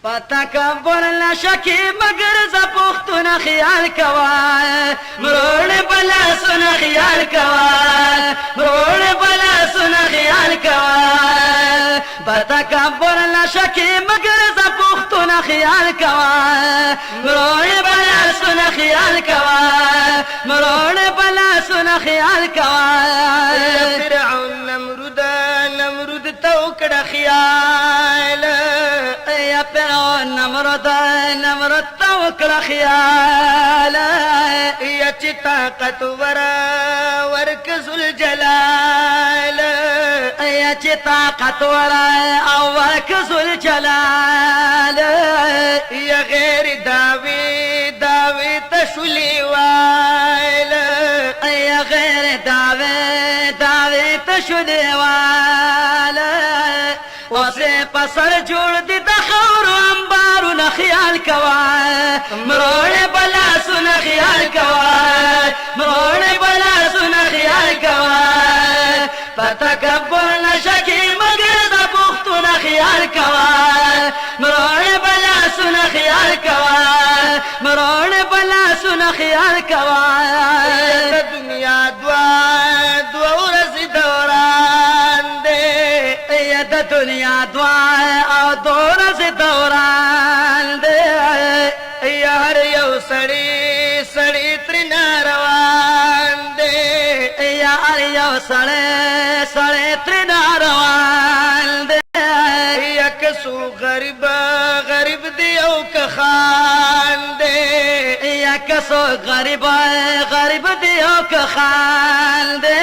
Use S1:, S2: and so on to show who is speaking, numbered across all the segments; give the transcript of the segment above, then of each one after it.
S1: پتکبر نشکی مگر ز پختون خیال کوای مرون بلا سن خیال کوای مرون بلا سن خیال کوای پتکبر نشکی مگر ز پختون خیال کوای مرون بلا سن خیال کوای مرون بلا سن خیال کوای
S2: فرعون نمرود توکړه خیال
S1: یا فرعون نمرود توکړه خیال
S2: یا چې طاقت ورک ذل جلال
S1: یا چې طاقت او ورک ذل جلال
S2: یا غیر داوی تشلی وایل
S1: یا غیر داوی تشلی وایل وسه پسر جوړ دي د خورو انبارو خیال کوای مرون بلا سن خیال کوای مرون بلا سن خیال کوای پتکبر نشکی مگر د پختون خیال کوای مرون بلا سن خیال کوای مرون بلا سن خیال کوای
S2: د دنیا دوا ورځ دوران دے
S1: یا د دنیا دوا او دورز دوران دے
S2: یا هر یو سړی ترنا روان دے
S1: یا هر یو سړی ترنا روان دے
S2: یا کسو غریب دی او که خان دے
S1: یا کسو غریب دی او که خان دے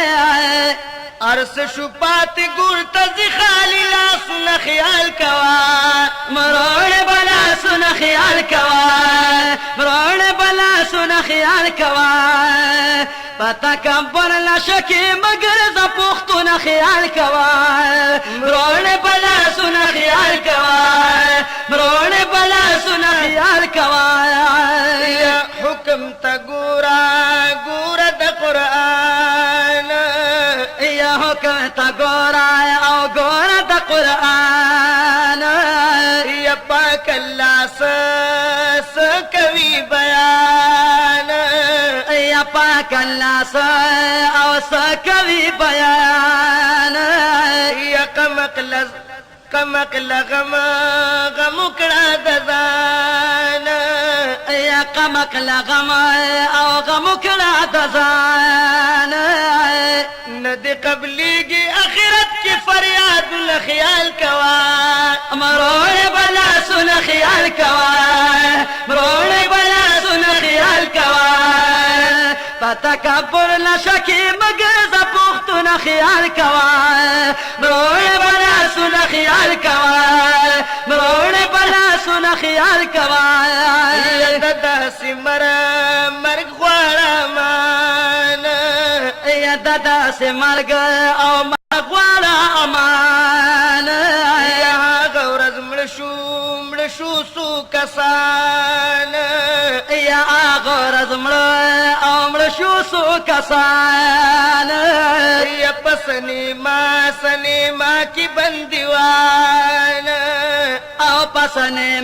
S2: ارس شو پات ګور تزي خالی لاسونه خیال کوا
S1: مرون بلا سن خیال کوای مرون بلا سن خیال کوای پتکبر نشکی مگر ز پختون خیال کوای مرون بلا سن خیال کوای مرون بلا سن خیال کوای
S2: یا حکم تا ګورا د قران
S1: یا حکم تا ګورای او ګورا د قران
S2: یا پاک الله س کوي بیان
S1: یا پاک الله او س کوي بیان
S2: یا کمقل غم کړه د ځان
S1: یا کمقل غم او غم کړه د ځان
S2: ند قبليږي اخرت کې فریاد خیال کوا
S1: مرون بلا سن خیال کوای مرون بلا سن خیال کوای پتکبر نشکی مگر ز پختون خیال کوای مرون بلا سن خیال کوای مرون بلا سن خیال کوای
S2: ددا سمر مرګ غواړم مان
S1: یا ددا سے مرګ او مغواړه امان
S2: یا غورز مړ شو سو کسان
S1: یا غورز مړ شو سو کسان
S2: یا پسنی ما کی بندیوان
S1: او پسنه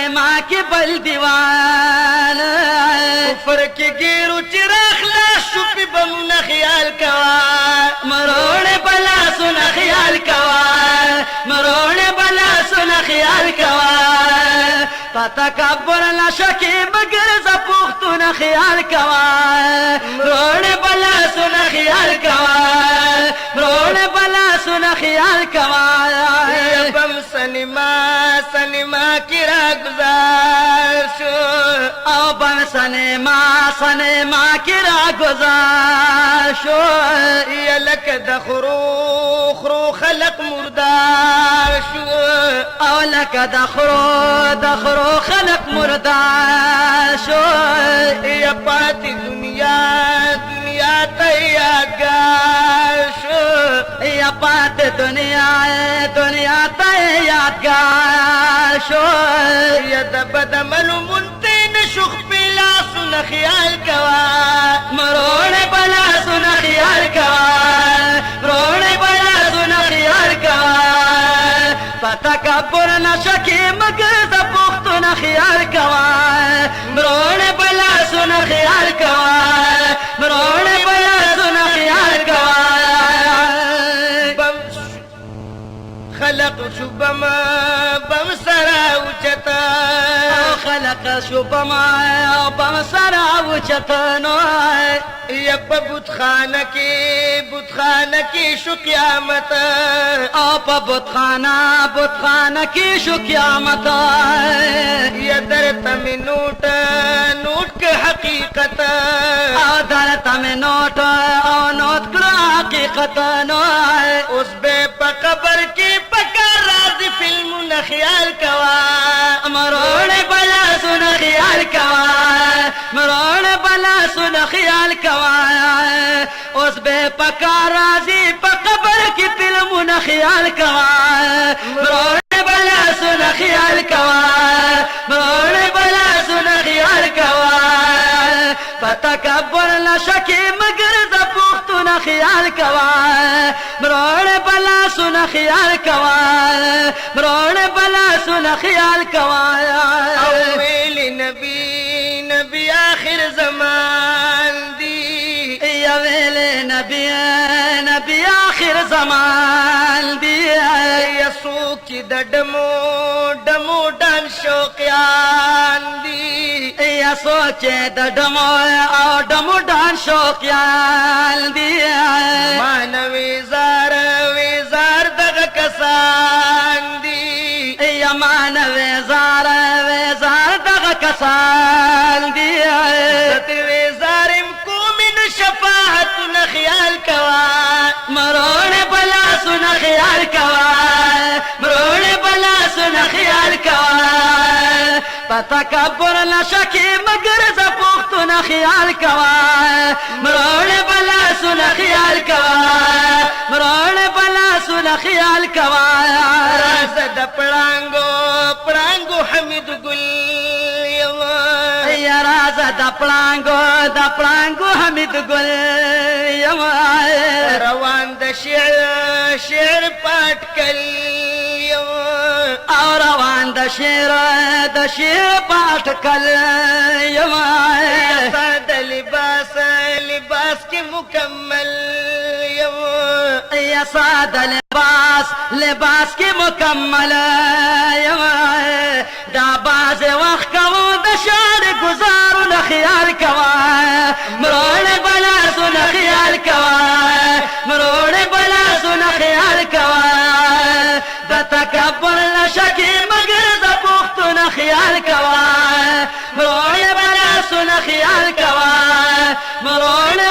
S1: ما کی بل دیوان
S2: کفر کی ګیرو چرخ لا شو په بم خیال کوا
S1: مرون بلا سن خیال کوای مرون بلا سن خیال کوای پتکبر نشکی مگر ز پختون خیال کوای مرون بلا سن خیال کوای مرون بلا سن خیال کوای
S2: بم سنما کی را گزار شو
S1: او بم سنما کی را گزار شو
S2: یا لک د خرو خلق مردار شو
S1: او لک د خرو خلق مردار شو
S2: یا پاتی دنیا ته یادگار شو
S1: یا پات دنیا ته یادگار شو
S2: یا د بدمنو منتین شخ پلا سن خیال کوا
S1: مرون بلا سن خیال کوای مرون بلا سن خیال کوای تکبر نشکی مگر د پختون خیال کوا مرون بلا سن خیال کوا مرون بلا سن خیال کوا
S2: خلق شبم بم سرا وچتا
S1: خلق شبما بم سرا وچتنو
S2: یا په بتخانه کې شو قیامت
S1: او په بتخانه کې شو قیامت
S2: یا درته مې نوټ کې حقیقت
S1: او درته مې نوټ کړه حقیقت نو
S2: اوس به په قبر کې پکا راځي فلمونه خیال کوا
S1: مرون بلا سن خیال کوا مرون بلا سن خیال کوا اوس به پکا راځي په قبر کې فلمونه خیال کوا مرون بلا سن خیال کوا مرون بلا سن خیال کوا فتکبر نشکی مگر د پختون خیال کوا مرون بلا سن خیال کوا مرون بلا سن خیال کوا
S2: او ویل نبی آخر زمان دی
S1: یا ویل نبی آخر زمان دی
S2: یا سوک چې د ډمو ډان شوقیان دی
S1: یا سوچ د ډمو ډان شوقیان دی
S2: مانوي زار دغه کسان دی
S1: یا مانوي زار دغه کسان دی
S2: ست وزارم کومن شفاعت خیال کوا
S1: مرون بلا سن خیال کوا مرون بلا سن خیال کوا پتکبر نشکی مگر ز پختون خیال کوا مرون بلا سن خیال کوا مرون بلا سن خیال کوا
S2: راز د پړانګو حمید ګل
S1: یا راز د پړانګو حمید ګل یم
S2: روان د شعر پاٹ کل
S1: او روان د شعر پاٹ کل یم
S2: ساده لباس کې مکمل
S1: یا ساده لباس کې مکمل یم دا باز وخت کوو د شعر گزارو نه خیال کوا مرون بلا سن خیال کوا مرون بلا سن خیال کوا د تکبر نشکی مگر د پختون خیال کوا مرون بلا سن خیال کوا مرون